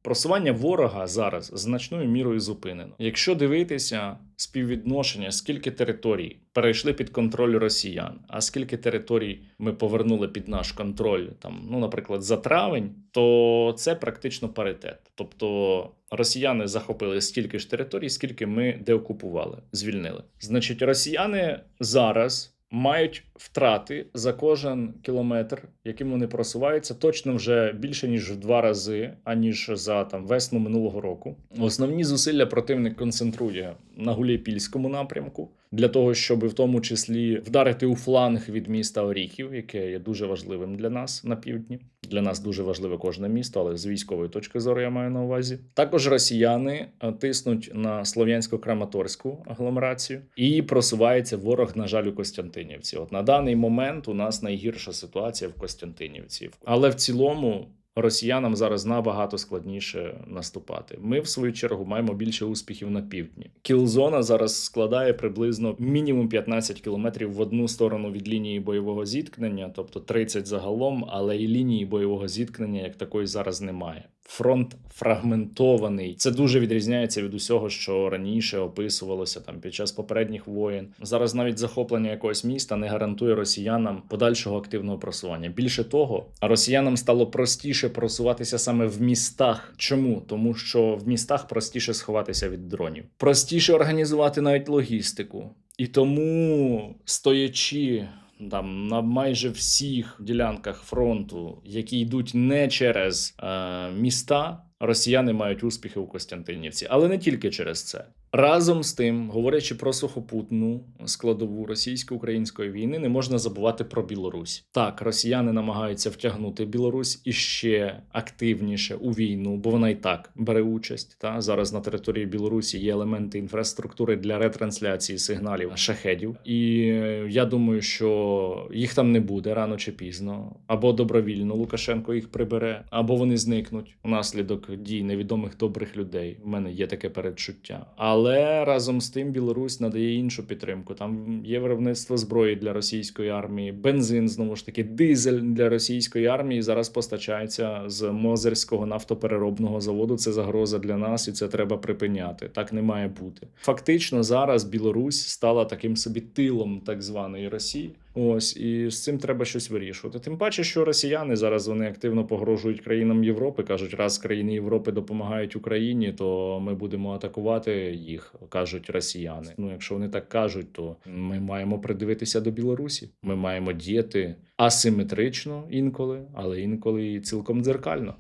Просування ворога зараз значною мірою зупинено. Якщо дивитися співвідношення, скільки територій перейшли під контроль росіян, а скільки територій ми повернули під наш контроль, там, ну, наприклад, за травень, то це практично паритет. Тобто росіяни захопили стільки ж територій, скільки ми деокупували, звільнили. Значить, росіяни зараз мають втрати за кожен кілометр, яким вони просуваються, точно вже більше, ніж в 2 рази, аніж за весну минулого року. Основні зусилля противник концентрує на Гуляйпільському напрямку, для того, щоб в тому числі вдарити у фланг від міста Оріхів, яке є дуже важливим для нас на півдні. Для нас дуже важливе кожне місто, але з військової точки зору я маю на увазі. Також росіяни тиснуть на Слов'янсько-Краматорську агломерацію і просувається ворог, на жаль, у Костянтинівці. От на даний момент у нас найгірша ситуація в Костянтинівці. Але в цілому росіянам зараз набагато складніше наступати. Ми, в свою чергу, маємо більше успіхів на півдні. Кілзона зараз складає приблизно мінімум 15 кілометрів в одну сторону від лінії бойового зіткнення, тобто 30 загалом, але і лінії бойового зіткнення як такої зараз немає. Фронт фрагментований. Це дуже відрізняється від усього, що раніше описувалося під час попередніх воєн. Зараз навіть захоплення якогось міста не гарантує росіянам подальшого активного просування. Більше того, росіянам стало простіше просуватися саме в містах. Чому? Тому що в містах простіше сховатися від дронів. Простіше організувати навіть логістику. І тому, стоячи на майже всіх ділянках фронту, які йдуть не через міста, росіяни мають успіхи у Костянтинівці. Але не тільки через це. Разом з тим, говорячи про сухопутну складову російсько-української війни, не можна забувати про Білорусь. Так, росіяни намагаються втягнути Білорусь іще активніше у війну, бо вона і так бере участь. Зараз на території Білорусі є елементи інфраструктури для ретрансляції сигналів шахедів. І я думаю, що їх там не буде рано чи пізно. Або добровільно Лукашенко їх прибере, або вони зникнуть внаслідок дій невідомих добрих людей. У мене є таке передчуття. Але разом з тим Білорусь надає іншу підтримку. Там є виробництво зброї для російської армії, бензин, знову ж таки, дизель для російської армії зараз постачається з Мозирського нафтопереробного заводу. Це загроза для нас і це треба припиняти. Так не має бути. Фактично зараз Білорусь стала таким собі тилом так званої Росії. Ось, і з цим треба щось вирішувати. Тим паче, що росіяни зараз вони активно погрожують країнам Європи. Кажуть, раз країни Європи допомагають Україні, то ми будемо атакувати їх, кажуть росіяни. Ну, якщо вони так кажуть, то ми маємо придивитися до Білорусі. Ми маємо діяти асиметрично інколи, але інколи і цілком дзеркально.